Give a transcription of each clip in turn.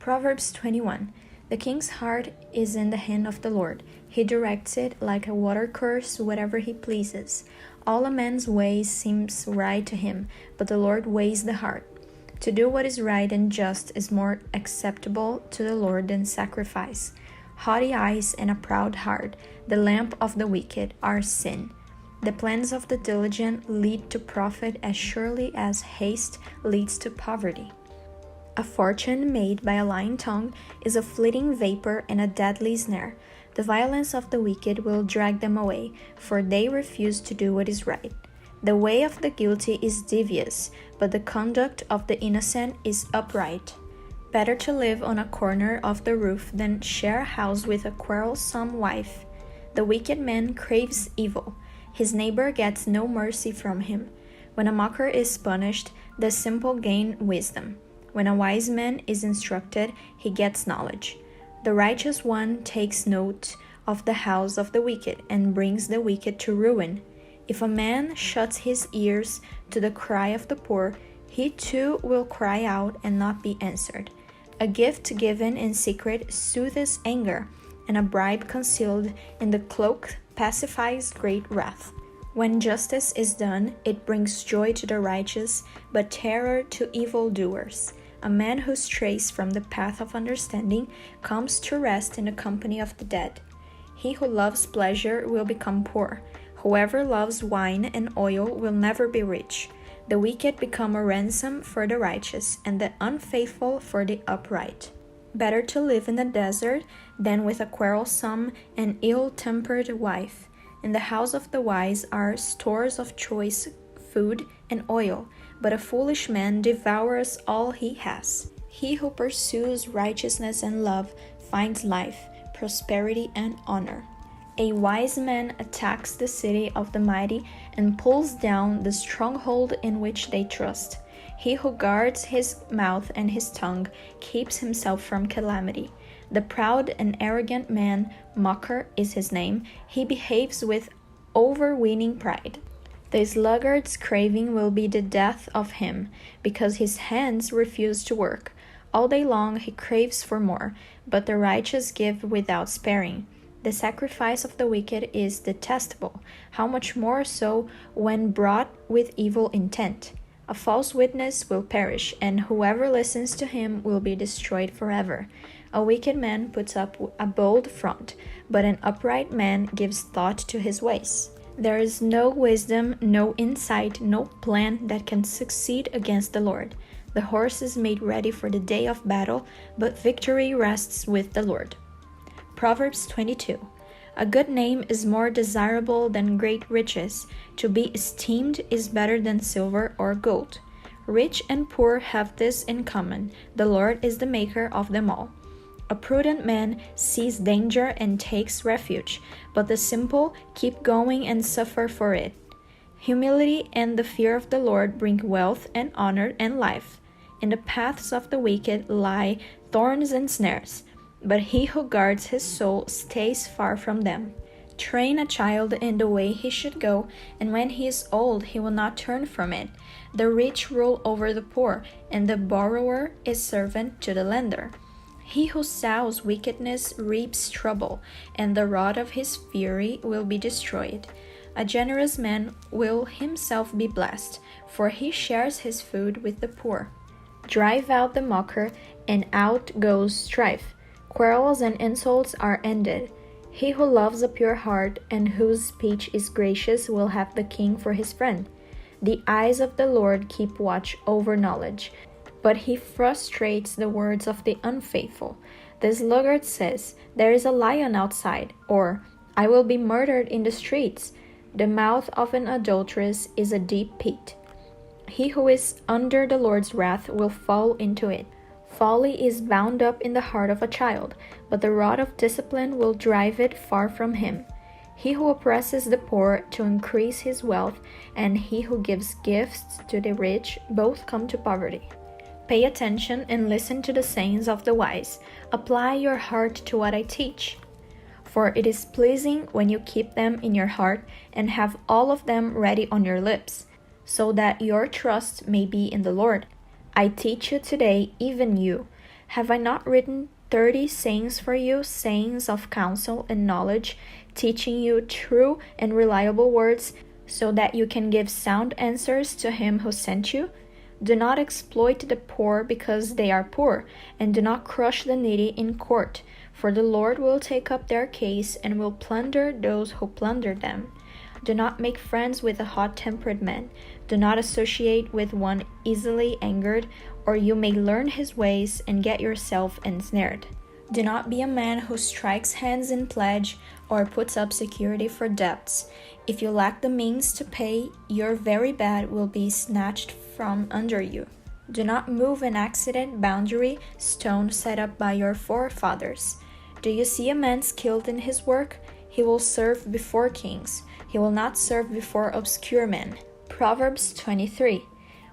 Proverbs 21. The king's heart is in the hand of the Lord. He directs it like a watercourse wherever he pleases. All a man's ways seems right to him, but the Lord weighs the heart. To do what is right and just is more acceptable to the Lord than sacrifice. Haughty eyes and a proud heart, the lamp of the wicked, are sin. The plans of the diligent lead to profit as surely as haste leads to poverty. A fortune made by a lying tongue is a fleeting vapor and a deadly snare. The violence of the wicked will drag them away, for they refuse to do what is right. The way of the guilty is devious, but the conduct of the innocent is upright. Better to live on a corner of the roof than share a house with a quarrelsome wife. The wicked man craves evil. His neighbor gets no mercy from him. When a mocker is punished, the simple gain wisdom. When a wise man is instructed, he gets knowledge. The righteous one takes note of the house of the wicked and brings the wicked to ruin. If a man shuts his ears to the cry of the poor, he too will cry out and not be answered. A gift given in secret soothes anger, and a bribe concealed in the cloak pacifies great wrath. When justice is done, it brings joy to the righteous, but terror to evildoers. A man who strays from the path of understanding comes to rest in the company of the dead. He who loves pleasure will become poor. Whoever loves wine and oil will never be rich. The wicked become a ransom for the righteous, and the unfaithful for the upright. Better to live in the desert than with a quarrelsome and ill-tempered wife. In the house of the wise are stores of choice food and oil, but a foolish man devours all he has. He who pursues righteousness and love finds life, prosperity, and honor. A wise man attacks the city of the mighty and pulls down the stronghold in which they trust. He who guards his mouth and his tongue keeps himself from calamity. The proud and arrogant man, mocker is his name, he behaves with overweening pride. The sluggard's craving will be the death of him, because his hands refuse to work. All day long he craves for more, but the righteous give without sparing. The sacrifice of the wicked is detestable, how much more so when brought with evil intent. A false witness will perish, and whoever listens to him will be destroyed forever. A wicked man puts up a bold front, but an upright man gives thought to his ways. There is no wisdom, no insight, no plan that can succeed against the Lord. The horse is made ready for the day of battle, but victory rests with the Lord. Proverbs 22. A good name is more desirable than great riches. To be esteemed is better than silver or gold. Rich and poor have this in common: the Lord is the maker of them all. A prudent man sees danger and takes refuge, but the simple keep going and suffer for it. Humility and the fear of the Lord bring wealth and honor and life. In the paths of the wicked lie thorns and snares, but he who guards his soul stays far from them. Train a child in the way he should go, and when he is old he will not turn from it. The rich rule over the poor, and the borrower is servant to the lender. He who sows wickedness reaps trouble, and the rod of his fury will be destroyed. A generous man will himself be blessed, for he shares his food with the poor. Drive out the mocker, and out goes strife. Quarrels and insults are ended. He who loves a pure heart and whose speech is gracious will have the king for his friend. The eyes of the Lord keep watch over knowledge, but he frustrates the words of the unfaithful. The sluggard says, "There is a lion outside," or "I will be murdered in the streets." The mouth of an adulteress is a deep pit. He who is under the Lord's wrath will fall into it. Folly is bound up in the heart of a child, but the rod of discipline will drive it far from him. He who oppresses the poor to increase his wealth, and he who gives gifts to the rich, both come to poverty. Pay attention and listen to the sayings of the wise. Apply your heart to what I teach. For it is pleasing when you keep them in your heart and have all of them ready on your lips, so that your trust may be in the Lord. I teach you today, even you. Have I not written 30 sayings for you, sayings of counsel and knowledge, teaching you true and reliable words, so that you can give sound answers to him who sent you? Do not exploit the poor because they are poor, and do not crush the needy in court, for the Lord will take up their case and will plunder those who plunder them. Do not make friends with a hot-tempered man. Do not associate with one easily angered, or you may learn his ways and get yourself ensnared. Do not be a man who strikes hands in pledge or puts up security for debts. If you lack the means to pay, your very bed will be snatched from under you. Do not move an accident boundary stone set up by your forefathers. Do you see a man skilled in his work? He will serve before kings. He will not serve before obscure men. Proverbs 23.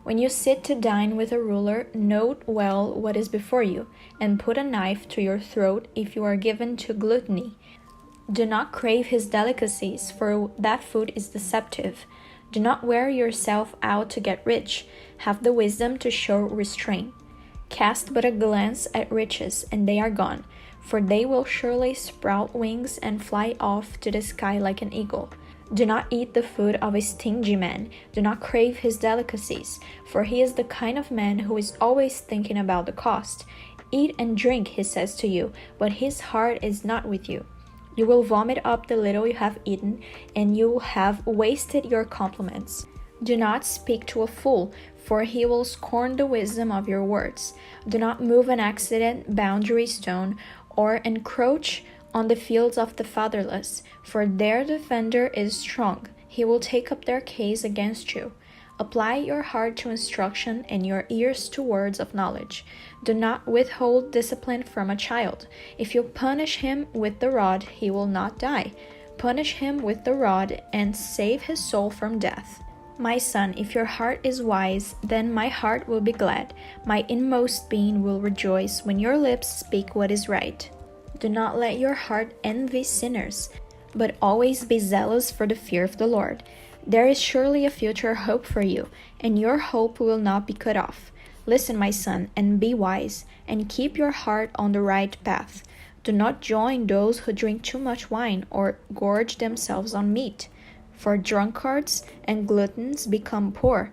When you sit to dine with a ruler, note well what is before you, and put a knife to your throat if you are given to gluttony. Do not crave his delicacies, for that food is deceptive. Do not wear yourself out to get rich. Have the wisdom to show restraint. Cast but a glance at riches, and they are gone, for they will surely sprout wings and fly off to the sky like an eagle. Do not eat the food of a stingy man. Do not crave his delicacies, for he is the kind of man who is always thinking about the cost. Eat and drink, he says to you, but his heart is not with you. You will vomit up the little you have eaten, and you will have wasted your compliments. Do not speak to a fool, for he will scorn the wisdom of your words. Do not move an accident boundary stone, or encroach on the fields of the fatherless, for their defender is strong. He will take up their case against you. Apply your heart to instruction and your ears to words of knowledge. Do not withhold discipline from a child. If you punish him with the rod, he will not die. Punish him with the rod and save his soul from death. My son, if your heart is wise, then my heart will be glad. My inmost being will rejoice when your lips speak what is right. Do not let your heart envy sinners, but always be zealous for the fear of the Lord. There is surely a future hope for you, and your hope will not be cut off. Listen, my son, and be wise, and keep your heart on the right path. Do not join those who drink too much wine or gorge themselves on meat, for drunkards and gluttons become poor,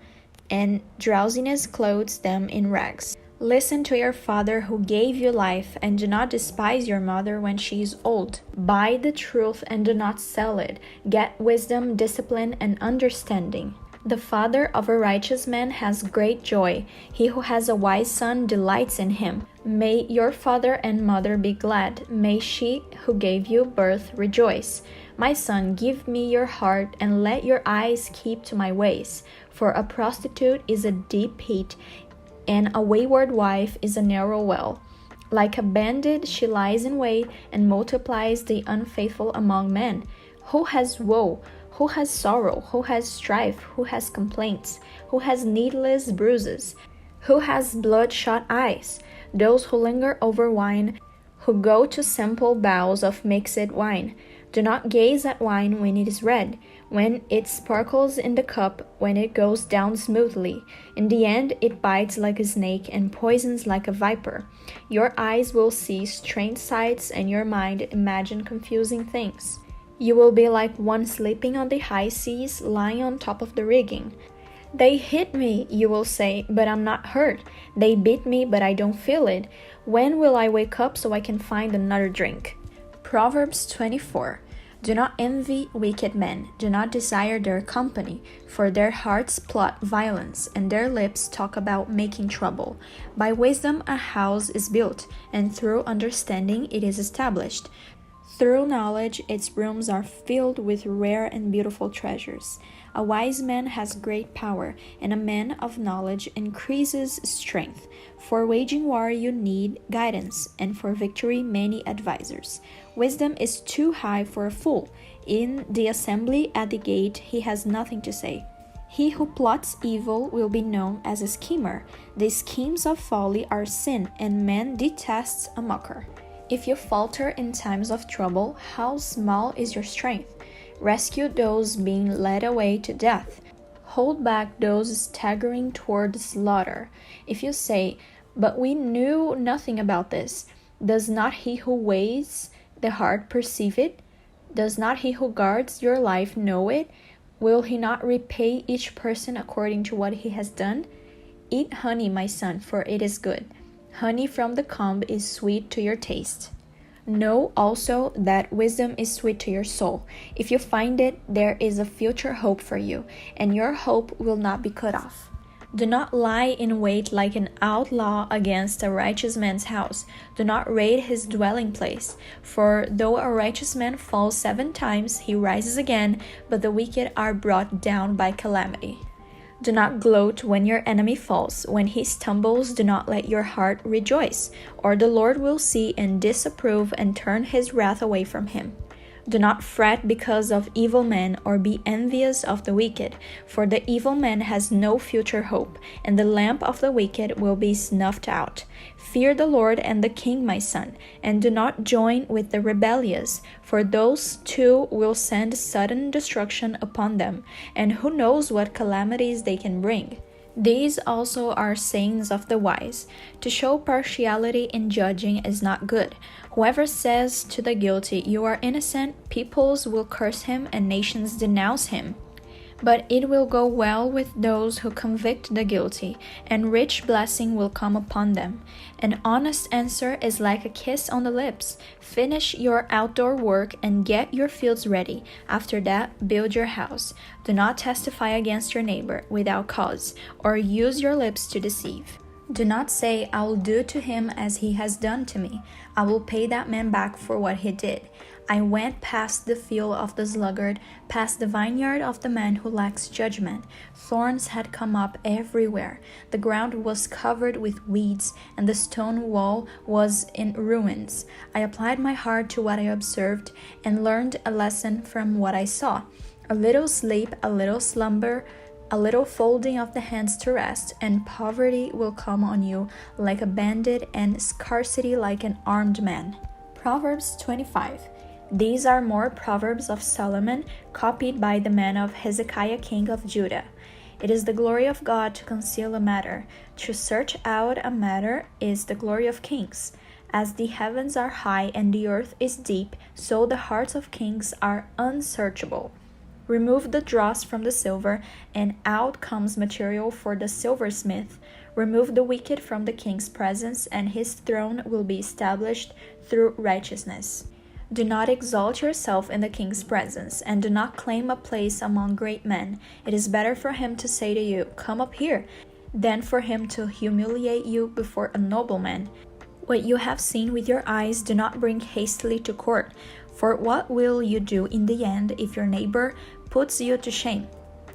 and drowsiness clothes them in rags. Listen to your father who gave you life, and do not despise your mother when she is old. Buy the truth and do not sell it. Get wisdom, discipline, and understanding. The father of a righteous man has great joy. He who has a wise son delights in him. May your father and mother be glad. May she who gave you birth rejoice. My son, give me your heart, and let your eyes keep to my ways. For a prostitute is a deep pit, and a wayward wife is a narrow well. Like a bandit she lies in wait and multiplies the unfaithful among men. Who has woe? Who has sorrow? Who has strife? Who has complaints? Who has needless bruises? Who has bloodshot eyes? Those who linger over wine, who go to sample bowls of mixed wine. Do not gaze at wine when it is red, when it sparkles in the cup, when it goes down smoothly. In the end, it bites like a snake and poisons like a viper. Your eyes will see strange sights, and your mind imagine confusing things. You will be like one sleeping on the high seas, lying on top of the rigging. They hit me, you will say, but I'm not hurt. They beat me, but I don't feel it. When will I wake up so I can find another drink? Proverbs 24. Do not envy wicked men. Do not desire their company, for their hearts plot violence, and their lips talk about making trouble. By wisdom a house is built, and through understanding it is established. Through knowledge its rooms are filled with rare and beautiful treasures. A wise man has great power, and a man of knowledge increases strength. For waging war you need guidance, and for victory many advisers. Wisdom is too high for a fool. In the assembly at the gate he has nothing to say. He who plots evil will be known as a schemer. The schemes of folly are sin, and man detests a mocker. If you falter in times of trouble, how small is your strength? Rescue those being led away to death. Hold back those staggering toward slaughter. If you say, But we knew nothing about this. Does not he who weighs the heart perceive it? Does not he who guards your life know it? Will he not repay each person according to what he has done? Eat honey, my son, for it is good. Honey from the comb is sweet to your taste. Know also that wisdom is sweet to your soul. If you find it, there is a future hope for you, and your hope will not be cut off. Do not lie in wait like an outlaw against a righteous man's house. Do not raid his dwelling place. For though a righteous man falls 7 times, he rises again, but the wicked are brought down by calamity. Do not gloat when your enemy falls. When he stumbles, do not let your heart rejoice, or the Lord will see and disapprove and turn his wrath away from him. Do not fret because of evil men, or be envious of the wicked, for the evil man has no future hope, and the lamp of the wicked will be snuffed out. Fear the Lord and the king, my son, and do not join with the rebellious, for those two will send sudden destruction upon them, and who knows what calamities they can bring. These also are sayings of the wise. To show partiality in judging is not good. Whoever says to the guilty, "You are innocent," peoples will curse him and nations denounce him. But it will go well with those who convict the guilty, and rich blessing will come upon them. An honest answer is like a kiss on the lips. Finish your outdoor work and get your fields ready. After that, build your house. Do not testify against your neighbor without cause, or use your lips to deceive. Do not say, "I will do to him as he has done to me. I will pay that man back for what he did." I went past the field of the sluggard, past the vineyard of the man who lacks judgment. Thorns had come up everywhere. The ground was covered with weeds, and the stone wall was in ruins. I applied my heart to what I observed, and learned a lesson from what I saw. A little sleep, a little slumber, a little folding of the hands to rest, and poverty will come on you like a bandit, and scarcity like an armed man. Proverbs 25. These are more proverbs of Solomon, copied by the man of Hezekiah king of Judah. It is the glory of God to conceal a matter. To search out a matter is the glory of kings. As the heavens are high and the earth is deep, so the hearts of kings are unsearchable. Remove the dross from the silver, and out comes material for the silversmith. Remove the wicked from the king's presence, and his throne will be established through righteousness. Do not exalt yourself in the king's presence, and do not claim a place among great men. It is better for him to say to you, "Come up here," than for him to humiliate you before a nobleman. What you have seen with your eyes do not bring hastily to court, for what will you do in the end if your neighbor puts you to shame?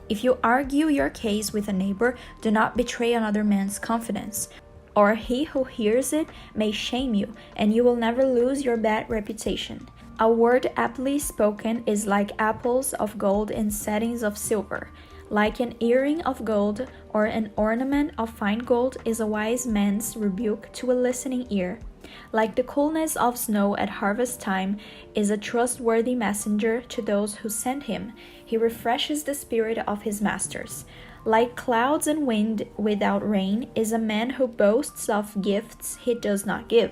If you argue your case with a neighbor, do not betray another man's confidence, or he who hears it may shame you, and you will never lose your bad reputation. A word aptly spoken is like apples of gold in settings of silver. Like an earring of gold or an ornament of fine gold is a wise man's rebuke to a listening ear. Like the coolness of snow at harvest time is a trustworthy messenger to those who send him. He refreshes the spirit of his masters. Like clouds and wind without rain is a man who boasts of gifts he does not give.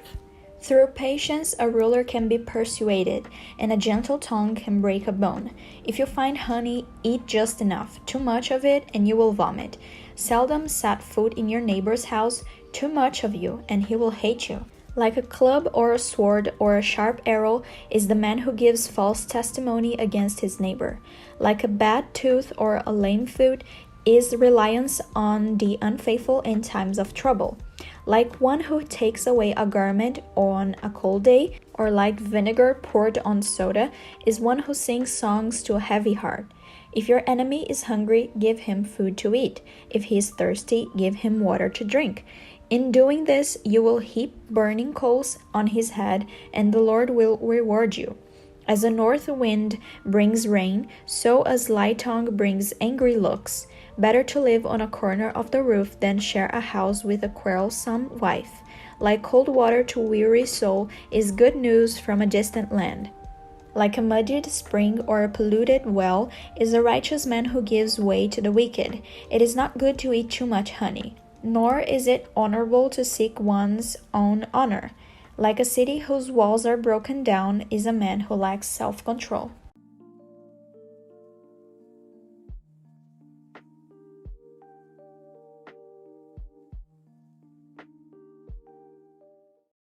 Through patience a ruler can be persuaded, and a gentle tongue can break a bone. If you find honey, eat just enough. Too much of it, and you will vomit. Seldom set foot in your neighbor's house. Too much of you, and he will hate you. Like a club or a sword or a sharp arrow is the man who gives false testimony against his neighbor. Like a bad tooth or a lame foot is reliance on the unfaithful in times of trouble. Like one who takes away a garment on a cold day, or like vinegar poured on soda, is one who sings songs to a heavy heart. If your enemy is hungry, give him food to eat. If he is thirsty, give him water to drink. In doing this, you will heap burning coals on his head, and the Lord will reward you. As a north wind brings rain, so a sly tongue brings angry looks. Better to live on a corner of the roof than share a house with a quarrelsome wife. Like cold water to a weary soul is good news from a distant land. Like a muddied spring or a polluted well is a righteous man who gives way to the wicked. It is not good to eat too much honey. nor is it honorable to seek one's own honor. Like a city whose walls are broken down is a man who lacks self-control.